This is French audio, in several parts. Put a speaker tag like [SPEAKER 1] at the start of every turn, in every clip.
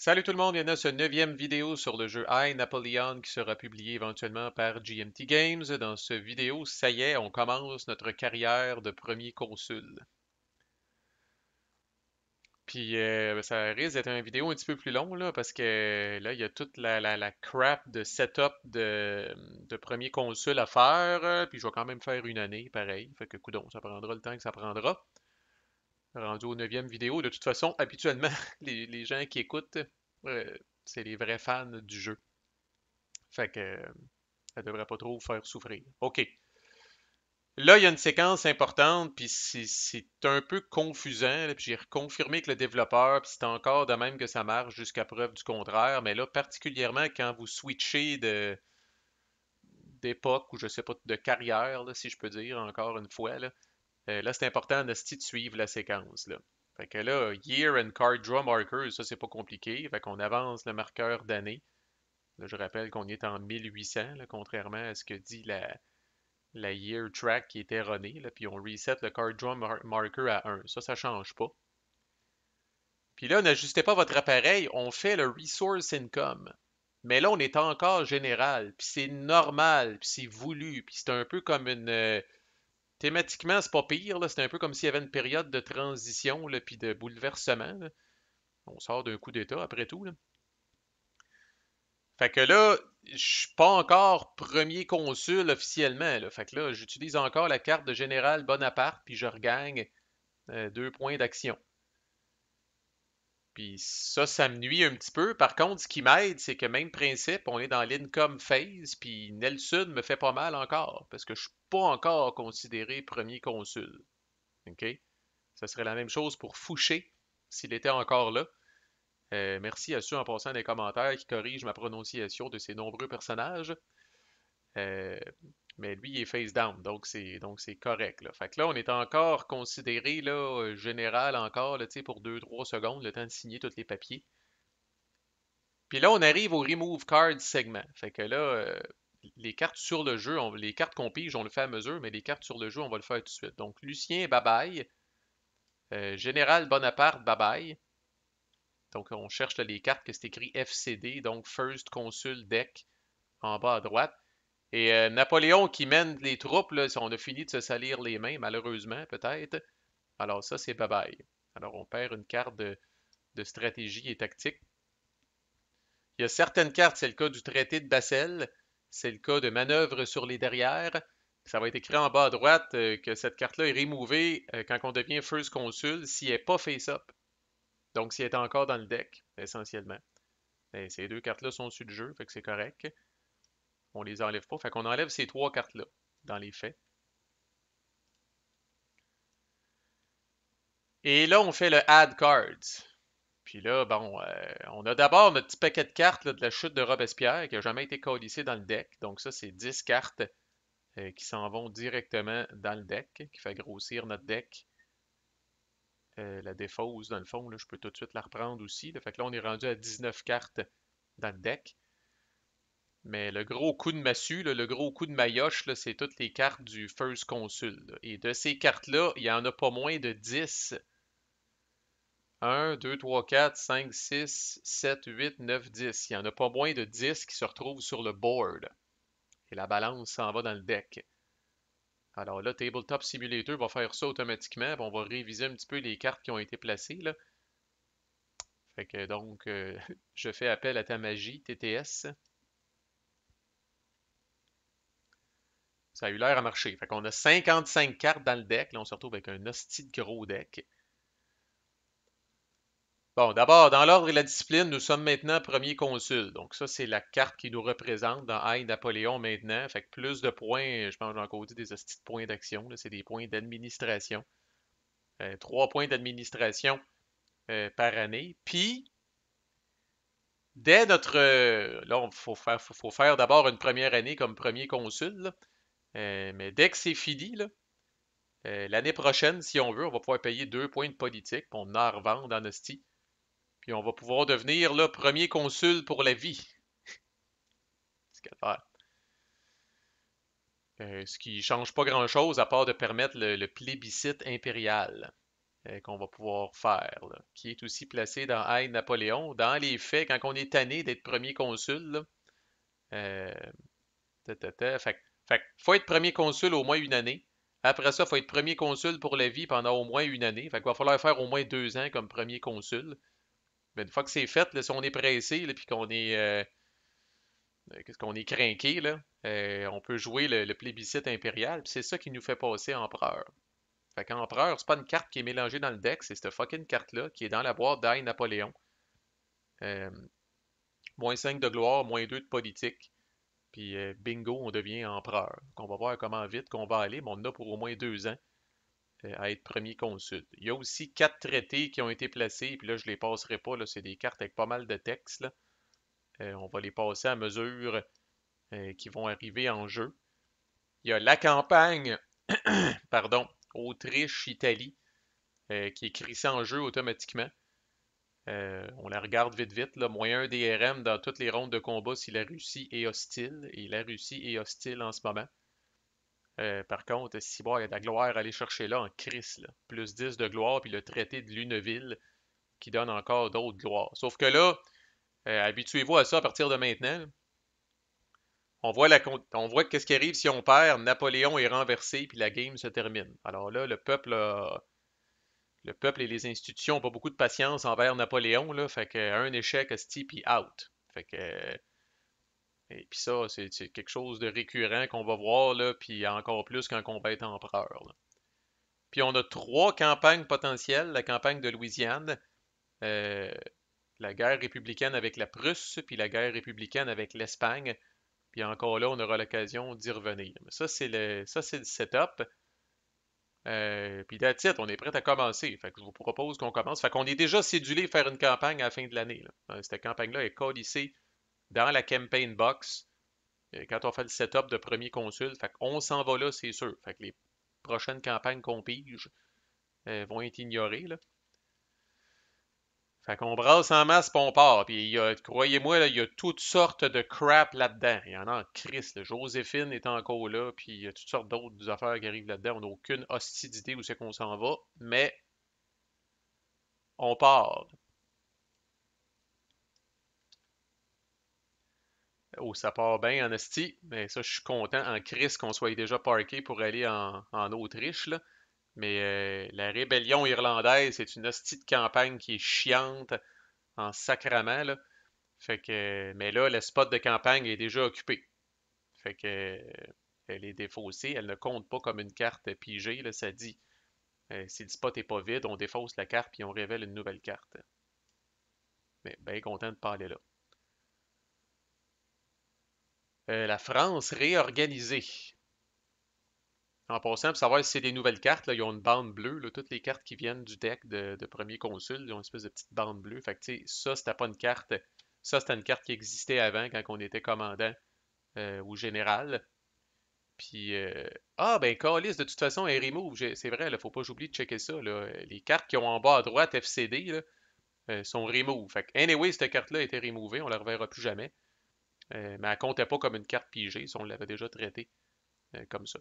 [SPEAKER 1] Salut tout le monde, bienvenue à ce neuvième vidéo sur le jeu I, Napoleon qui sera publié éventuellement par GMT Games. Dans ce vidéo, ça y est, on commence notre carrière de premier consul. Puis ça risque d'être une vidéo un petit peu plus long là, parce que là, il y a toute la crap de setup de premier consul à faire. Puis je vais quand même faire une année, pareil. Fait que coudonc, ça prendra le temps que ça prendra. Rendu au neuvième vidéo. De toute façon, habituellement, les gens qui écoutent, euh, c'est les vrais fans du jeu. Fait que ça devrait pas trop vous faire souffrir. OK. Là, il y a une séquence importante, puis c'est un peu confusant, là, puis j'ai reconfirmé avec le développeur, puis c'est encore de même que ça marche jusqu'à preuve du contraire, mais là, particulièrement quand vous switchez d'époque, ou je sais pas, de carrière, là, si je peux dire, encore une fois, là c'est important de suivre la séquence, là. Fait que là, Year and Card Draw Markers, ça, c'est pas compliqué. Fait qu'on avance le marqueur d'année. Là, je rappelle qu'on est en 1800, là, contrairement à ce que dit la year track qui est erronée, là, puis on reset le card draw marker à 1. Ça change pas. Puis là, n'ajustez pas votre appareil, on fait le resource income. Mais là, on est encore général, puis c'est normal, puis c'est voulu, puis c'est un peu comme une... thématiquement, c'est pas pire, là, c'est un peu comme s'il y avait une période de transition, là, puis de bouleversement, là. On sort d'un coup d'État, après tout, là. Fait que là, je suis pas encore premier consul officiellement, là. Fait que là, j'utilise encore la carte de général Bonaparte, puis je regagne 2 points d'action. Puis ça me nuit un petit peu. Par contre, ce qui m'aide, c'est que même principe, on est dans l'income phase, puis Nelson me fait pas mal encore, parce que je suis pas encore considéré premier consul. OK? Ça serait la même chose pour Fouché, s'il était encore là. Merci à ceux en passant des commentaires qui corrigent ma prononciation de ces nombreux personnages. Euh, mais lui, il est face down, donc c'est correct, là. Fait que là, on est encore considéré là, général encore là, tu sais, pour 2-3 secondes, le temps de signer tous les papiers. Puis là, on arrive au Remove Card segment. Fait que là, les cartes sur le jeu, les cartes qu'on pige, on le fait à mesure, mais les cartes sur le jeu, on va le faire tout de suite. Donc, Lucien, bye bye. Général Bonaparte, bye bye. Donc, on cherche là, les cartes que c'est écrit FCD, donc First Consul Deck, en bas à droite. Et Napoléon qui mène les troupes, là, si on a fini de se salir les mains, malheureusement, peut-être. Alors ça, c'est bye-bye. Alors on perd une carte de stratégie et tactique. Il y a certaines cartes, c'est le cas du traité de Bassel, c'est le cas de manœuvre sur les derrières. Ça va être écrit en bas à droite que cette carte-là est removée quand on devient First Consul si elle n'est pas face-up. Donc si elle est encore dans le deck, essentiellement. Et ces deux cartes-là sont sur le jeu, fait que c'est correct. On les enlève pas. Fait qu'on enlève ces trois cartes-là, dans les faits. Et là, on fait le Add Cards. Puis là, bon, on a d'abord notre petit paquet de cartes là, de la chute de Robespierre qui n'a jamais été codissé dans le deck. Donc ça, c'est 10 cartes qui s'en vont directement dans le deck, qui fait grossir notre deck. La défausse, dans le fond, là, je peux tout de suite la reprendre aussi. Là. Fait que là, on est rendu à 19 cartes dans le deck. Mais le gros coup de massue, là, le gros coup de maillotche, là, c'est toutes les cartes du First Consul. Là. Et de ces cartes-là, il n'y en a pas moins de 10. 1, 2, 3, 4, 5, 6, 7, 8, 9, 10. Il n'y en a pas moins de 10 qui se retrouvent sur le board. Et la balance s'en va dans le deck. Alors là, Tabletop Simulator va faire ça automatiquement. On va réviser un petit peu les cartes qui ont été placées. Là. Fait que donc, je fais appel à ta magie, TTS. Ça a eu l'air à marcher. Fait qu'on a 55 cartes dans le deck. Là, on se retrouve avec un hostie de gros deck. Bon, d'abord, dans l'ordre et la discipline, nous sommes maintenant premier consul. Donc ça, c'est la carte qui nous représente dans I Napoléon maintenant. Fait que plus de points, je pense que j'ai encore dit des hosties de points d'action. C'est des points d'administration. 3 points d'administration par année. Puis, dès notre... là, faut faire d'abord une première année comme premier consul. Là. Mais dès que c'est fini, là, l'année prochaine, si on veut, on va pouvoir payer 2 points de politique. Puis on en revendre en hostie. Puis on va pouvoir devenir là, premier consul pour la vie. Ce qui ne change pas grand-chose à part de permettre le plébiscite impérial. qu'on va pouvoir faire, là, qui est aussi placé dans Aide Napoléon. Dans les faits, quand on est tanné d'être premier consul, là, euh, fait, faut être premier consul au moins une année. Après ça, il faut être premier consul pour la vie pendant au moins une année. Fait qu'il va falloir faire au moins 2 ans comme premier consul. Mais une fois que c'est fait, là, si on est pressé, puis qu'on est, qu'est-ce qu'on est craqué, là, on peut jouer le plébiscite impérial, puis c'est ça qui nous fait passer empereur. Fait qu'empereur, c'est pas une carte qui est mélangée dans le deck, c'est cette fucking carte-là qui est dans la boîte d'Aïe Napoléon. Euh, moins 5 de gloire, moins 2 de politique. Puis bingo, on devient empereur. Donc on va voir comment vite qu'on va aller, mais on en a pour au moins 2 ans à être premier consul. Il y a aussi 4 traités qui ont été placés, puis là, je les passerai pas, là, c'est des cartes avec pas mal de texte, là. On va les passer à mesure qui vont arriver en jeu. Il y a la campagne, pardon, Autriche-Italie, qui est crissée en jeu automatiquement. On la regarde vite vite, là, -1 DRM dans toutes les rondes de combat si la Russie est hostile, et la Russie est hostile en ce moment. Par contre, si bon, il y a de la gloire à aller chercher là en crise, là. +10 de gloire, puis le traité de Luneville qui donne encore d'autres gloires. Sauf que là, habituez-vous à ça à partir de maintenant, là. On voit qu'est-ce qui arrive si on perd, Napoléon est renversé, puis la game se termine. Alors là, le peuple et les institutions n'ont pas beaucoup de patience envers Napoléon, là, fait qu'un échec, esti, puis out. Fait que, et puis ça, c'est quelque chose de récurrent qu'on va voir, là, puis encore plus quand on va être empereur, là. Puis on a 3 campagnes potentielles. La campagne de Louisiane, euh, la guerre républicaine avec la Prusse, puis la guerre républicaine avec l'Espagne. Puis encore là, on aura l'occasion d'y revenir. Mais ça, c'est le setup. Puis that's it, on est prêt à commencer. Fait que je vous propose qu'on commence. Fait qu'on est déjà cédulé faire une campagne à la fin de l'année, là. Cette campagne-là est codicée dans la campaign box. Quand on fait le setup de premier consul, fait qu'on s'en va là, c'est sûr. Fait que les prochaines campagnes qu'on pige vont être ignorées, là. Fait qu'on brasse en masse pis on part. Puis croyez-moi, là, il y a toutes sortes de crap là-dedans. Il y en a en crise, là. Joséphine est encore là, puis il y a toutes sortes d'autres affaires qui arrivent là-dedans. On n'a aucune hostie d'idée où c'est qu'on s'en va, mais on part. Oh, ça part bien en hostie, mais ça, je suis content en crise qu'on soit déjà parké pour aller en Autriche, là. Mais la rébellion irlandaise, c'est une hostie de campagne qui est chiante en sacrament, là. Fait que, mais là, le spot de campagne est déjà occupé. Fait que, elle est défaussée. Elle ne compte pas comme une carte pigée, là. Ça dit, si le spot est pas vide, on défausse la carte puis on révèle une nouvelle carte. Mais bien content de pas aller là. La France réorganisée. En passant, pour savoir si c'est des nouvelles cartes, là, ils ont une bande bleue. Là, toutes les cartes qui viennent du deck de premier consul, ils ont une espèce de petite bande bleue. Fait que, tu sais, ça, c'était pas une carte. Ça, c'était une carte qui existait avant quand on était commandant ou général. Puis, ah, ben, Callis, de toute façon, elle remove. C'est vrai, il faut pas que j'oublie de checker ça, là. Les cartes qui ont en bas à droite FCD là, sont remove. Fait que, anyway, cette carte-là a été removée, on la reverra plus jamais. Mais elle comptait pas comme une carte pigée, si on l'avait déjà traitée comme ça.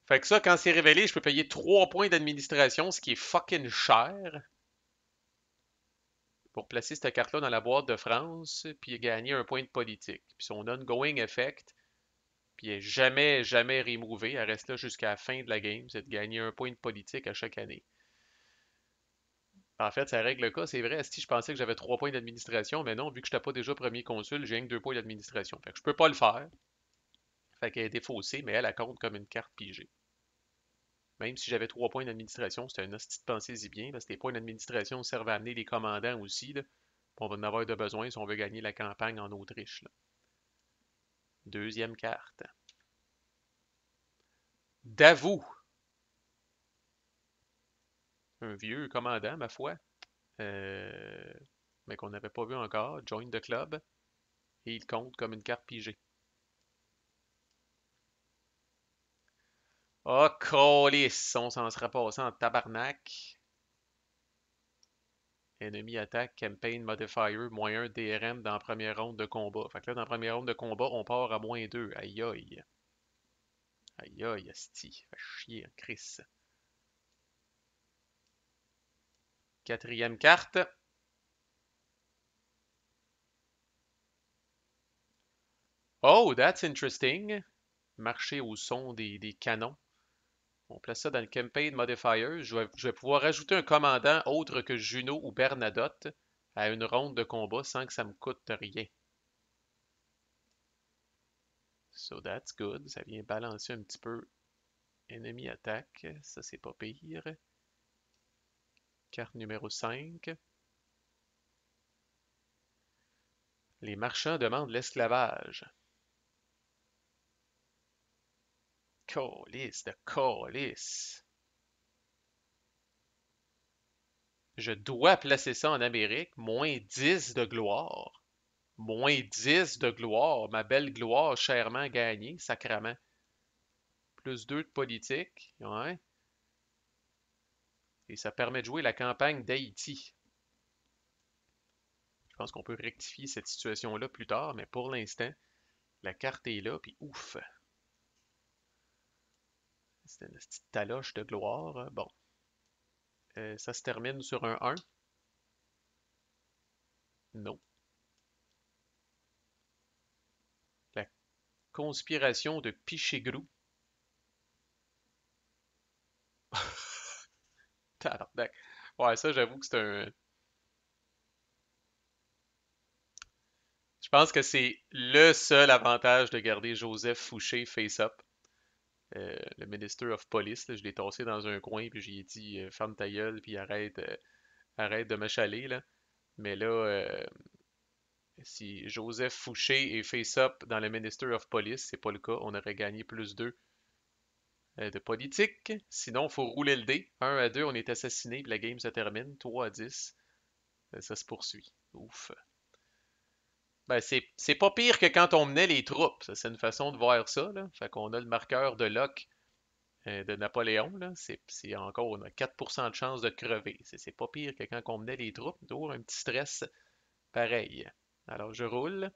[SPEAKER 1] Fait que ça, quand c'est révélé, je peux payer 3 points d'administration, ce qui est fucking cher, pour placer cette carte-là dans la boîte de France, puis gagner un point de politique. Puis son ongoing effect, puis elle n'est jamais, jamais removée, elle reste là jusqu'à la fin de la game, c'est de gagner un point de politique à chaque année. En fait, ça règle le cas, c'est vrai, si je pensais que j'avais 3 points d'administration, mais non, vu que je n'étais pas déjà premier consul, j'ai rien que 2 points d'administration. Fait que je peux pas le faire. Fait qu'elle est défaussée, mais elle compte comme une carte pigée. Même si j'avais 3 points d'administration, c'était un hostie de pensée-y bien, parce que les points d'administration servent à amener les commandants aussi, là. On va en avoir de besoin si on veut gagner la campagne en Autriche, là. Deuxième carte. Davout. Un vieux commandant, ma foi. Euh, mais qu'on n'avait pas vu encore. Join the club. Et il compte comme une carte pigée. Oh, câlisse! On s'en sera passé en tabarnak. Ennemi attaque, campaign modifier, -1 DRM dans la première ronde de combat. Fait que là, dans la première ronde de combat, on part à -2. Aïe aïe. Aïe aïe, asti. Fait chier, Chris. Quatrième carte. Oh, that's interesting. Marcher au son des canons. On place ça dans le Campaign Modifier. Je vais pouvoir ajouter un commandant autre que Juno ou Bernadotte à une ronde de combat sans que ça me coûte rien. So that's good. Ça vient balancer un petit peu ennemi attaque. Ça, c'est pas pire. Carte numéro 5. Les marchands demandent l'esclavage. Calice de calice. Je dois placer ça en Amérique. Moins 10 de gloire. Moins 10 de gloire. Ma belle gloire chèrement gagnée, sacrament. Plus 2 de politique. Ouais. Et ça permet de jouer la campagne d'Haïti. Je pense qu'on peut rectifier cette situation-là plus tard, mais pour l'instant, la carte est là, puis ouf. C'est une petite taloche de gloire. Bon. Ça se termine sur un 1. Non. La conspiration de Pichigrou. Tabarnak. Ouais, ça, j'avoue que c'est un. Je pense que c'est le seul avantage de garder Joseph Fouché face-up. Le Minister of Police, là, je l'ai tassé dans un coin, puis j'ai dit ferme ta gueule, puis arrête de me chaler, là. Mais là, si Joseph Fouché est face-up dans le Minister of Police, c'est pas le cas, on aurait gagné plus 2 de politique. Sinon, il faut rouler le dé. 1 à 2, on est assassiné, puis la game se termine. 3 à 10, ça se poursuit. Ouf. Ben, c'est pas pire que quand on menait les troupes. Ça, c'est une façon de voir ça, là. Fait qu'on a le marqueur de Locke de Napoléon, là. C'est encore, on a 4% de chance de crever. C'est pas pire que quand on menait les troupes. Toujours un petit stress pareil. Alors, je roule.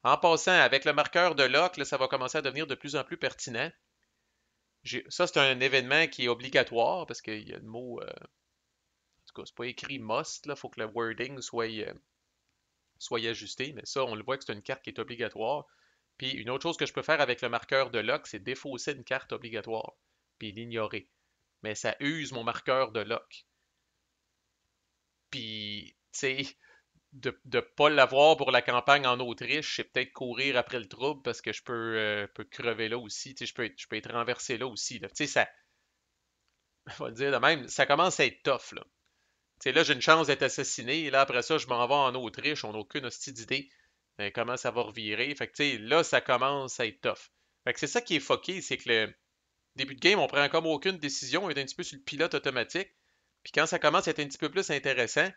[SPEAKER 1] En passant, avec le marqueur de Locke, là, ça va commencer à devenir de plus en plus pertinent. Ça, c'est un événement qui est obligatoire parce qu'il y a le mot. En tout cas, c'est pas écrit must, là. Il faut que le wording soit ajusté. Mais ça, on le voit que c'est une carte qui est obligatoire. Puis une autre chose que je peux faire avec le marqueur de lock, c'est défausser une carte obligatoire, puis l'ignorer. Mais ça use mon marqueur de lock. Puis, tu sais, de ne pas l'avoir pour la campagne en Autriche, c'est peut-être courir après le trouble parce que peux crever là aussi. Tu sais, je peux être renversé là aussi. Là. Tu sais, ça, on va le dire de même, ça commence à être tough. Là. Tu sais, là, j'ai une chance d'être assassiné. Et là, après ça, je m'en vais en Autriche. On n'a aucune hostie d'idée comment ça va revirer. Fait que, tu sais, là, ça commence à être tough. Fait que c'est ça qui est fucké, c'est que le début de game, on prend comme aucune décision. On est un petit peu sur le pilote automatique. Puis quand ça commence à être un petit peu plus intéressant,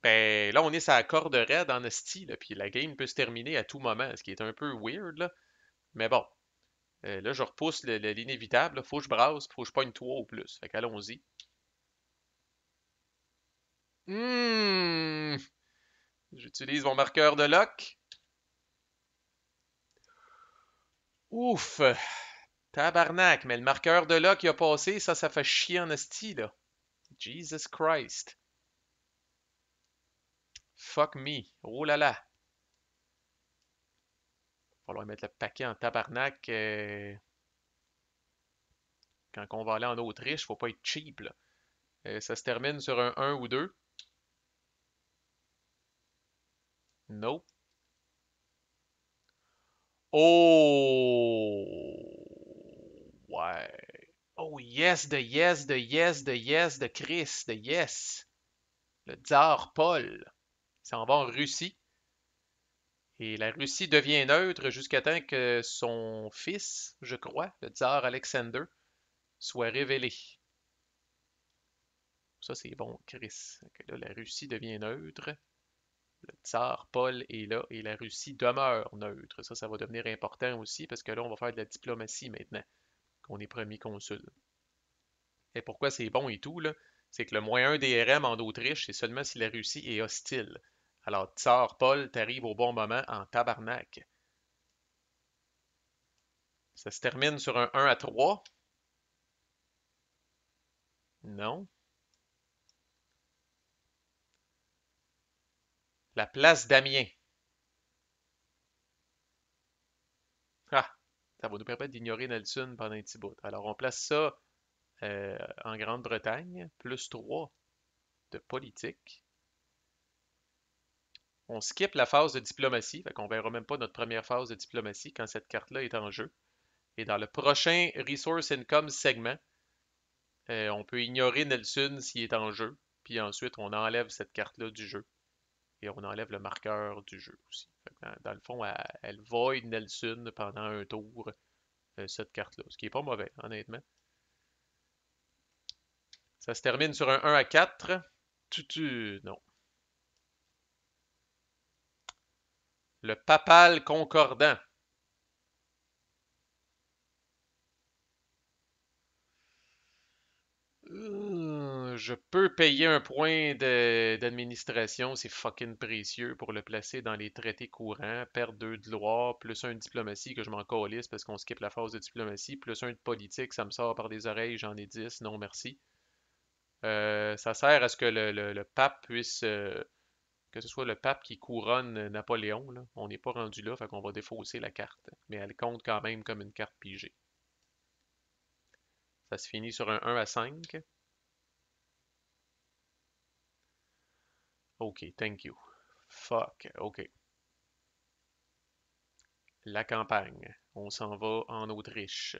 [SPEAKER 1] ben là, on est sur la corde raide en hostie. Là, puis la game peut se terminer à tout moment, ce qui est un peu weird. Là. Mais bon, là, je repousse l'inévitable. Faut que je brasse, faut que je pogne 3 ou plus. Fait qu'allons-y. Hmm, J'utilise mon marqueur de lock. Ouf! Tabarnak, mais le marqueur de là qui a passé, ça fait chier en esti, là. Jesus Christ. Fuck me. Oh là là. Il va falloir mettre le paquet en tabarnak. Quand on va aller en Autriche, faut pas être cheap, là. Ça se termine sur un 1 ou 2. Nope. Oh! Ouais. Oh yes, de yes, de yes, de yes, de Chris, de yes. Le tsar Paul. Il s'en va en Russie. Et la Russie devient neutre jusqu'à temps que son fils, je crois, le tsar Alexander, soit révélé. Ça, c'est bon, Chris. Que là, la Russie devient neutre. Le tsar Paul est là et la Russie demeure neutre. Ça va devenir important aussi parce que là, on va faire de la diplomatie maintenant, qu'on est premier consul. Et pourquoi c'est bon et tout, là, c'est que le moins 1 DRM en Autriche, c'est seulement si la Russie est hostile. Alors, tsar Paul, t'arrives au bon moment en tabarnak. Ça se termine sur un 1 à 3. Non. La place d'Amiens. Ah, ça va nous permettre d'ignorer Nelson pendant un petit bout. Alors, on place ça en Grande-Bretagne, plus 3 de politique. On skip la phase de diplomatie, fait qu'on verra même pas notre première phase de diplomatie quand cette carte-là est en jeu. Et dans le prochain Resource Income segment, on peut ignorer Nelson s'il est en jeu, puis ensuite on enlève cette carte-là du jeu. Et on enlève le marqueur du jeu aussi. Dans le fond, elle void Nelson pendant un tour, cette carte-là, ce qui est pas mauvais, honnêtement. Ça se termine sur un 1 à 4. Non. Le papal concordant. Je peux payer un point d'administration, c'est fucking précieux pour le placer dans les traités courants. Perdre 2 de gloire, plus un de diplomatie que je m'en calisse parce qu'on skip la phase de diplomatie, plus un de politique, ça me sort par des oreilles, j'en ai 10, non merci. Ça sert à ce que le pape puisse, que ce soit le pape qui couronne Napoléon, là. On n'est pas rendu là, fait qu'on va défausser la carte. Mais elle compte quand même comme une carte pigée. Ça se finit sur un 1 à 5. OK, thank you. Fuck, OK. La campagne. On s'en va en Autriche.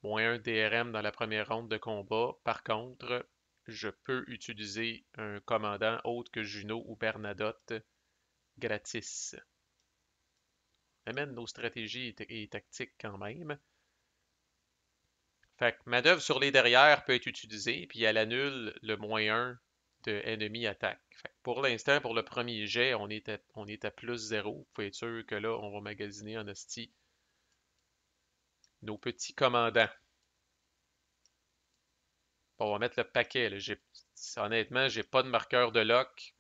[SPEAKER 1] Moins un DRM dans la première ronde de combat. Par contre, je peux utiliser un commandant autre que Juno ou Bernadotte gratis. Amène nos stratégies et tactiques quand même. Fait que manœuvre sur les derrières peut être utilisée, puis elle annule le moins un de ennemi attaque. Fait que pour l'instant, pour le premier jet, on est à plus 0. Vous pouvez être sûr que là, on va magasiner en esti nos petits commandants. Bon, on va mettre le paquet. Là. Honnêtement, j'ai pas de marqueur de lock.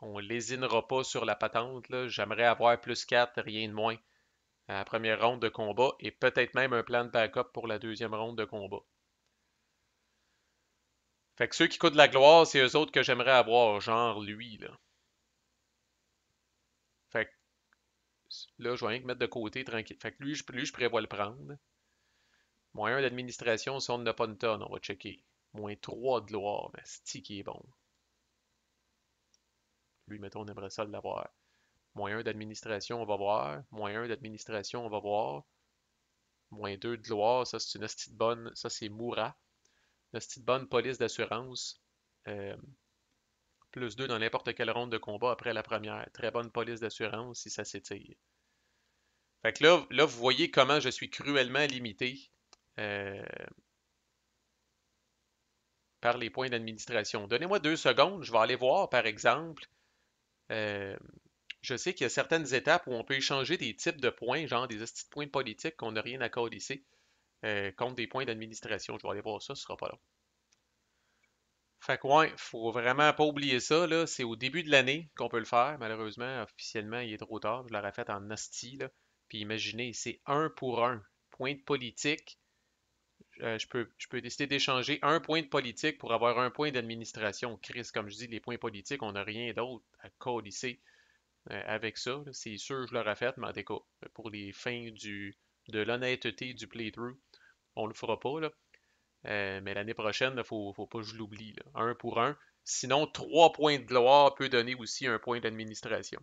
[SPEAKER 1] On lésinera pas sur la patente. J'aimerais avoir plus 4, rien de moins, à la première ronde de combat, et peut-être même un plan de backup pour la deuxième ronde de combat. Fait que ceux qui coûtent de la gloire, c'est eux autres que j'aimerais avoir, genre lui, là. Fait que là, je vais rien que mettre de côté tranquille. Fait que lui, je prévois le prendre. Moins un d'administration, si on n'a pas une tonne, on va checker. Moins 3 de gloire, mais c'est qui est bon. Lui, mettons, on aimerait ça l'avoir. Moins un d'administration, on va voir. Moins un d'administration, on va voir. Moins 2 de gloire, ça c'est une hostie de bonne. Ça c'est Moura. Une hostie de bonne police d'assurance. Euh, plus 2 dans n'importe quelle ronde de combat après la première. Très bonne police d'assurance si ça s'étire. Fait que là, vous voyez comment je suis cruellement limité euh, par les points d'administration. Donnez-moi 2 secondes, je vais aller voir, par exemple, euh, je sais qu'il y a certaines étapes où on peut échanger des types de points, genre des petits points de politique qu'on n'a rien à colisser, contre des points d'administration. Je vais aller voir ça, ce sera pas long. Fait que ouais, faut vraiment pas oublier ça, là. C'est au début de l'année qu'on peut le faire. Malheureusement, officiellement, il est trop tard. Je l'aurais fait en asti, là. Puis imaginez, c'est un pour un. Point de politique. Je peux décider d'échanger un point de politique pour avoir un point d'administration. Chris, comme je dis, les points politiques, on n'a rien d'autre à colisser avec ça. C'est sûr que je l'aurais fait, mais en tout cas, pour les fins de l'honnêteté du playthrough, on le fera pas, là. Mais l'année prochaine, il faut pas que je l'oublie. Un pour un. Sinon, 3 points de gloire peut donner aussi un point d'administration.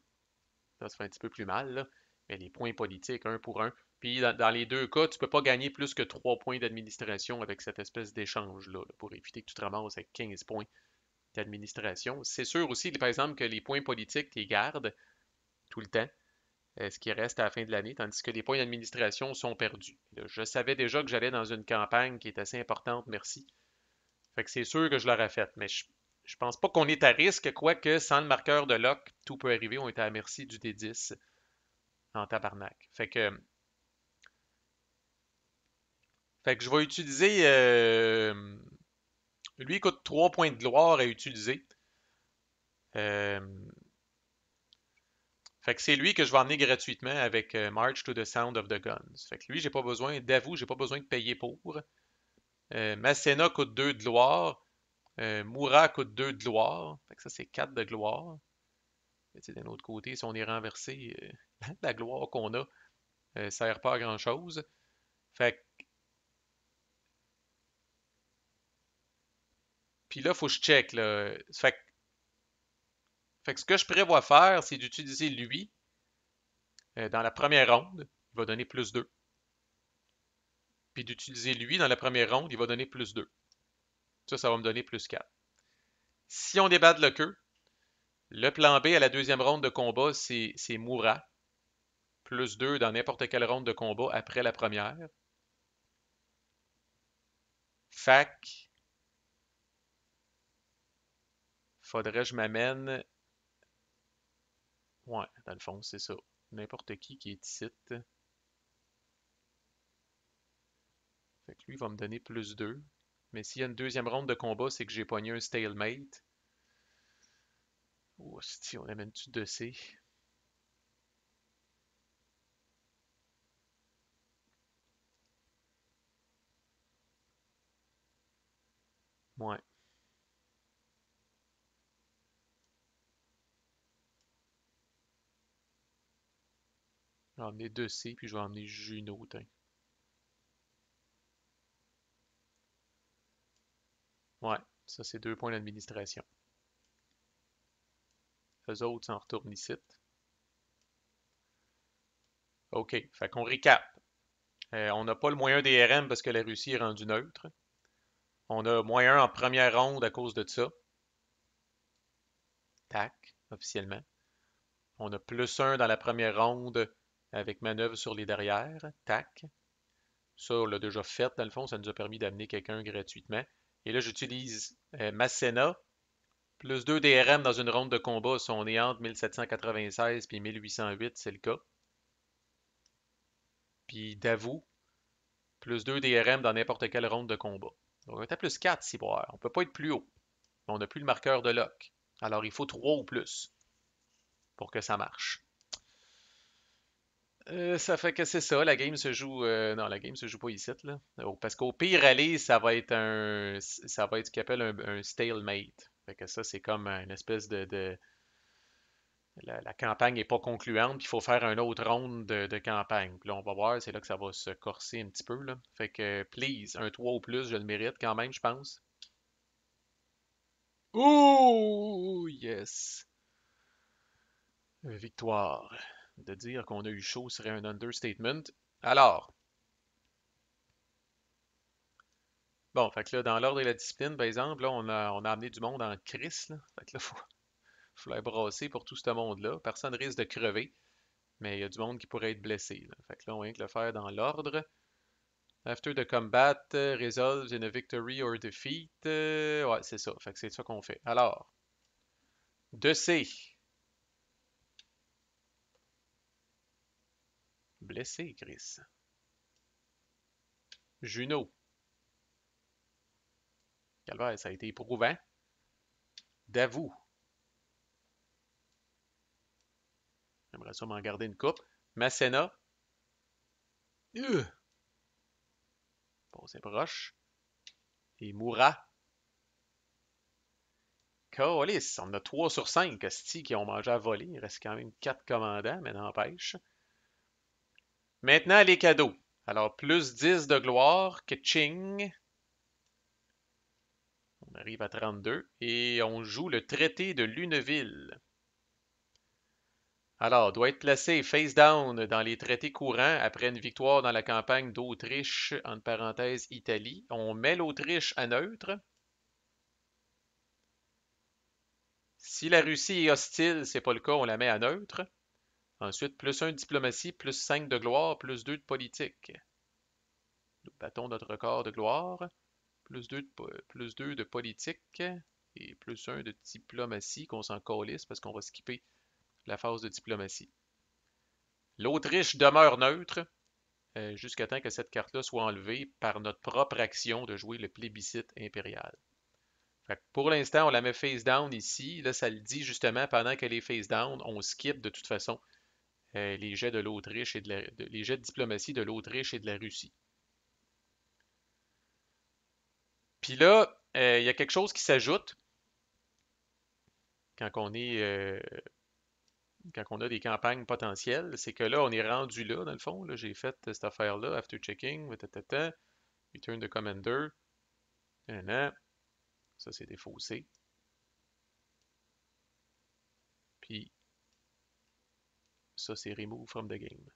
[SPEAKER 1] Ça fait un petit peu plus mal, là. Mais les points politiques, un pour un. Puis dans les deux cas, tu ne peux pas gagner plus que 3 points d'administration avec cette espèce d'échange-là, là, pour éviter que tu te ramasses avec 15 points d'administration. C'est sûr aussi, par exemple, que les points politiques, tu les gardes tout le temps, ce qui reste à la fin de l'année, tandis que les points d'administration sont perdus. Là, je savais déjà que j'allais dans une campagne qui est assez importante, merci. Fait que c'est sûr que je l'aurais faite, mais je pense pas qu'on est à risque, quoique sans le marqueur de lock, tout peut arriver, on est à la merci du D10 en tabarnak. Fait que je vais utiliser. Lui, il coûte 3 points de gloire à utiliser. Euh, Fait que c'est lui que je vais emmener gratuitement avec March to the Sound of the Guns. Fait que lui, j'ai pas besoin, d'avoue, j'ai pas besoin de payer pour. Masséna coûte 2 de gloire. Moura coûte 2 de gloire. Fait que ça, c'est 4 de gloire. Et d'un autre côté, si on est renversé, la gloire qu'on a sert pas à grand-chose. Fait que, puis là, faut que je check, là. Fait que ce que je prévois faire, c'est d'utiliser lui dans la première ronde. Il va donner plus 2. Puis d'utiliser lui dans la première ronde, il va donner plus 2. Ça va me donner plus 4. Si on débat de le queue, le plan B à la deuxième ronde de combat, c'est Moura. Plus 2 dans n'importe quelle ronde de combat après la première. Fac, faudrait que je m'amène. Ouais, dans le fond, c'est ça. N'importe qui est ici. Fait que lui va me donner plus 2. Mais s'il y a une deuxième ronde de combat, c'est que j'ai pogné un stalemate. Oh, si on amène-tu de C? Ouais. Je vais emmener 2C, puis je vais emmener Juno. Tiens. Ouais, ça c'est 2 points d'administration. Eux autres s'en retournent ici. OK, fait qu'on récap. On n'a pas le moyen DRM parce que la Russie est rendue neutre. On a -1 en première ronde à cause de ça. Tac, officiellement. On a +1 dans la première ronde avec manœuvre sur les derrières. Tac. Ça, on l'a déjà fait, dans le fond. Ça nous a permis d'amener quelqu'un gratuitement. Et là, j'utilise Masséna. Plus 2 DRM dans une ronde de combat si on est entre 1796 et 1808, c'est le cas. Puis Davou, plus 2 DRM dans n'importe quelle ronde de combat. Donc on est à plus 4 si boire. On ne peut pas être plus haut. On n'a plus le marqueur de lock. Alors il faut 3 ou plus pour que ça marche. Ça fait que c'est ça, la game se joue. Non, la game se joue pas ici, là. Parce qu'au pire aller, ça va être ça va être ce qu'on appelle un stalemate. Fait que ça, c'est comme une espèce la campagne n'est pas concluante, puis il faut faire une autre ronde de campagne. Puis là, on va voir, c'est là que ça va se corser un petit peu, là. Fait que, please, un 3 ou plus, je le mérite quand même, je pense. Ouh, yes! Victoire. De dire qu'on a eu chaud serait un understatement. Alors, bon, fait que là, dans l'ordre de la discipline, par exemple, là, on a amené du monde en crise, là. Fait que là, faut les brasser pour tout ce monde-là. Personne risque de crever, mais il y a du monde qui pourrait être blessé, là. Fait que là, on vient que le faire dans l'ordre. After the combat results in a victory or defeat. Ouais, c'est ça. Fait que c'est ça qu'on fait. Alors, de C. Blessé, Chris. Juno. Calvaire, ça a été éprouvant. Davou. J'aimerais ça m'en garder une coupe. Masséna. Bon, c'est proche. Et Moura. Colis, on a 3 sur 5 hosties, qui ont mangé à voler. Il reste quand même 4 commandants, mais n'empêche. Maintenant, les cadeaux. Alors, plus 10 de gloire, Kaching. On arrive à 32 et on joue le traité de Luneville. Alors, doit être placé face down dans les traités courants après une victoire dans la campagne d'Autriche, entre parenthèses Italie. On met l'Autriche à neutre. Si la Russie est hostile, c'est pas le cas, on la met à neutre. Ensuite, plus 1 de diplomatie, plus 5 de gloire, plus 2 de politique. Nous battons notre record de gloire. Plus 2 de politique et plus 1 de diplomatie, qu'on s'en calisse parce qu'on va skipper la phase de diplomatie. L'Autriche demeure neutre jusqu'à temps que cette carte-là soit enlevée par notre propre action de jouer le plébiscite impérial. Fait que pour l'instant, on la met face down ici. Là, ça le dit justement, pendant qu'elle est face down, on skip de toute façon les jets de l'Autriche et les jets de diplomatie de l'Autriche et de la Russie. Puis là, il y a quelque chose qui s'ajoute quand quand on a des campagnes potentielles, c'est que là, on est rendu là, dans le fond. Là, j'ai fait cette affaire-là, after checking, tatata, return the commander, nanana. Ça c'est défaussé. Puis ça c'est remove from the game.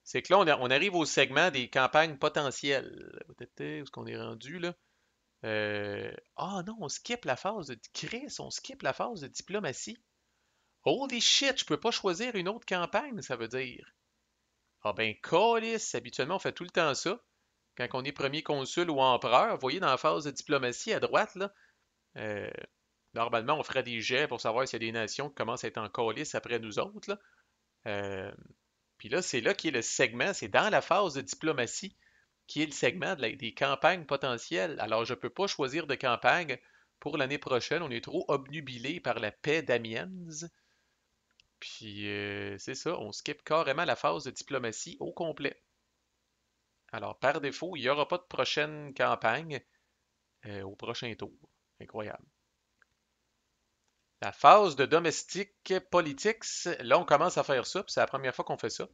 [SPEAKER 1] C'est que là, on arrive au segment des campagnes potentielles. Où est-ce qu'on est rendu là? Ah non, on skip la phase de Chris, on skip la phase de diplomatie. Holy shit, je peux pas choisir une autre campagne, ça veut dire. Ah ben, calice, habituellement on fait tout le temps ça. Quand on est premier consul ou empereur, vous voyez dans la phase de diplomatie à droite, là, euh, normalement on ferait des jets pour savoir s'il y a des nations qui commencent à être en calice après nous autres, là. Euh, Puis là, c'est là qui est le segment, c'est dans la phase de diplomatie qui est le segment des campagnes potentielles. Alors, je ne peux pas choisir de campagne pour l'année prochaine. On est trop obnubilé par la paix d'Amiens. Puis, c'est ça, on skip carrément la phase de diplomatie au complet. Alors, par défaut, il n'y aura pas de prochaine campagne au prochain tour. Incroyable. La phase de domestique politics, là, on commence à faire ça, puis c'est la première fois qu'on fait ça.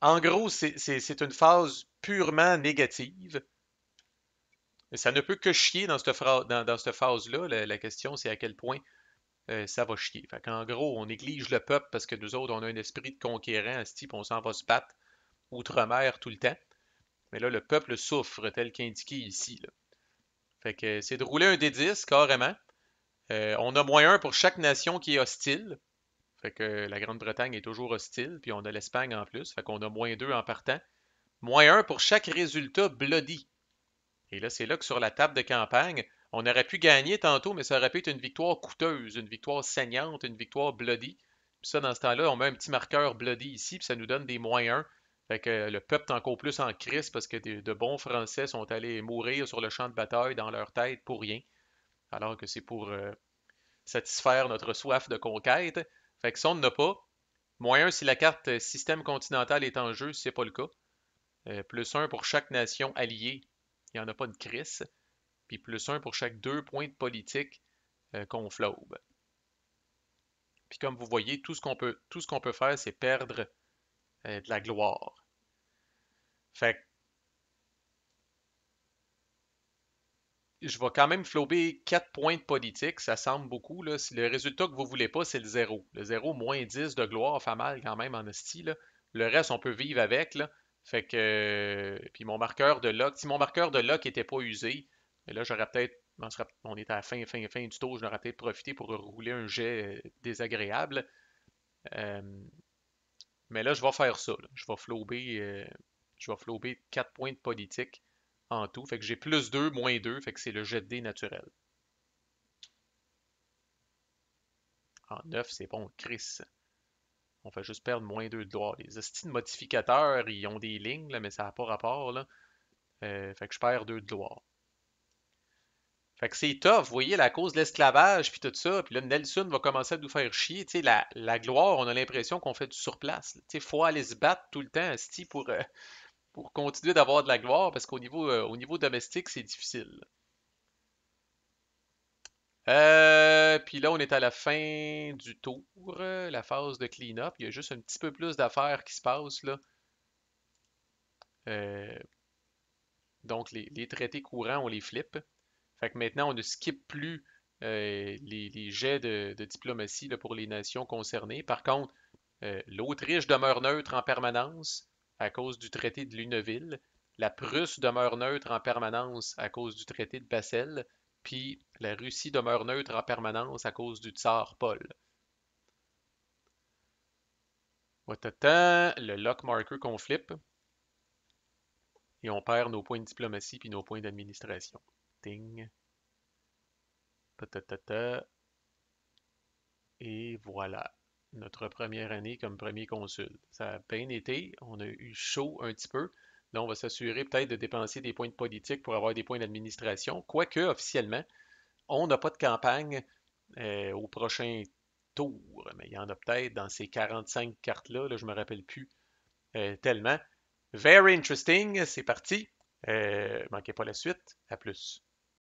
[SPEAKER 1] En gros, c'est une phase purement négative. Ça ne peut que chier dans dans cette phase-là. La question, c'est à quel point ça va chier. Fait qu'en gros, on néglige le peuple parce que nous autres, on a un esprit de conquérant à ce type, on s'en va se battre outre-mer tout le temps. Mais là, le peuple souffre, tel qu'indiqué ici, là. Fait que c'est de rouler un D10 carrément. On a -1 pour chaque nation qui est hostile. Fait que la Grande-Bretagne est toujours hostile, puis on a l'Espagne en plus. Fait qu'on a -2 en partant. -1 pour chaque résultat bloody. Et là, c'est là que sur la table de campagne, on aurait pu gagner tantôt, mais ça aurait pu être une victoire coûteuse, une victoire saignante, une victoire bloody. Puis ça, dans ce temps-là, on met un petit marqueur bloody ici, puis ça nous donne des -1. Fait que le peuple est encore plus en crise parce que de bons Français sont allés mourir sur le champ de bataille dans leur tête pour rien, alors que c'est pour satisfaire notre soif de conquête. Fait que ça, on n'en a pas. -1 si la carte système continental est en jeu, c'est pas le cas. +1 pour chaque nation alliée, il n'y en a pas de crise. Puis +1 pour chaque 2 points de politique qu'on flaube. Puis comme vous voyez, tout ce qu'on peut faire, c'est perdre de la gloire. Fait que je vais quand même flouber 4 points de politique, ça semble beaucoup, là. Si le résultat que vous voulez pas, c'est le 0. Le 0, -10 de gloire, fait mal quand même en esti, là. Le reste, on peut vivre avec, là. Fait que. Puis mon marqueur de lock, si mon marqueur de lock n'était pas usé, mais là, j'aurais peut-être. On est à la fin du tour, j'aurais peut-être profité pour rouler un jet désagréable. Euh, mais là, je vais faire ça, là. Je vais flouber 4 points de politique en tout. Fait que j'ai +2, -2, fait que c'est le jet de dés naturel. En 9, c'est bon, Chris. On fait juste perdre -2 de gloire. Les hosties de modificateurs, ils ont des lignes, là, mais ça n'a pas rapport, là. Fait que je perds 2 de gloire. Fait que c'est tough, vous voyez, la cause de l'esclavage, puis tout ça. Puis là, Nelson va commencer à nous faire chier. Tu sais, la gloire, on a l'impression qu'on fait du surplace. Tu sais, faut aller se battre tout le temps, asti, pour continuer d'avoir de la gloire, parce au niveau domestique, c'est difficile. Puis là, on est à la fin du tour, la phase de clean-up. Il y a juste un petit peu plus d'affaires qui se passent là. Euh, donc, les traités courants, on les flippe. Fait que maintenant, on ne skip plus les jets de diplomatie là, pour les nations concernées. Par contre, l'Autriche demeure neutre en permanence à cause du traité de Lunéville. La Prusse demeure neutre en permanence à cause du traité de Bassel. Puis la Russie demeure neutre en permanence à cause du tsar Paul. Watata, le lock marker qu'on flippe. Et on perd nos points de diplomatie puis nos points d'administration. Ting. Patatata. Et voilà. Notre première année comme premier consul. Ça a bien été. On a eu chaud un petit peu. Là, on va s'assurer peut-être de dépenser des points de politique pour avoir des points d'administration. Quoique, officiellement, on n'a pas de campagne au prochain tour. Mais il y en a peut-être dans ces 45 cartes-là. Là, je ne me rappelle plus tellement. Very interesting. C'est parti. Manquez pas la suite. À plus.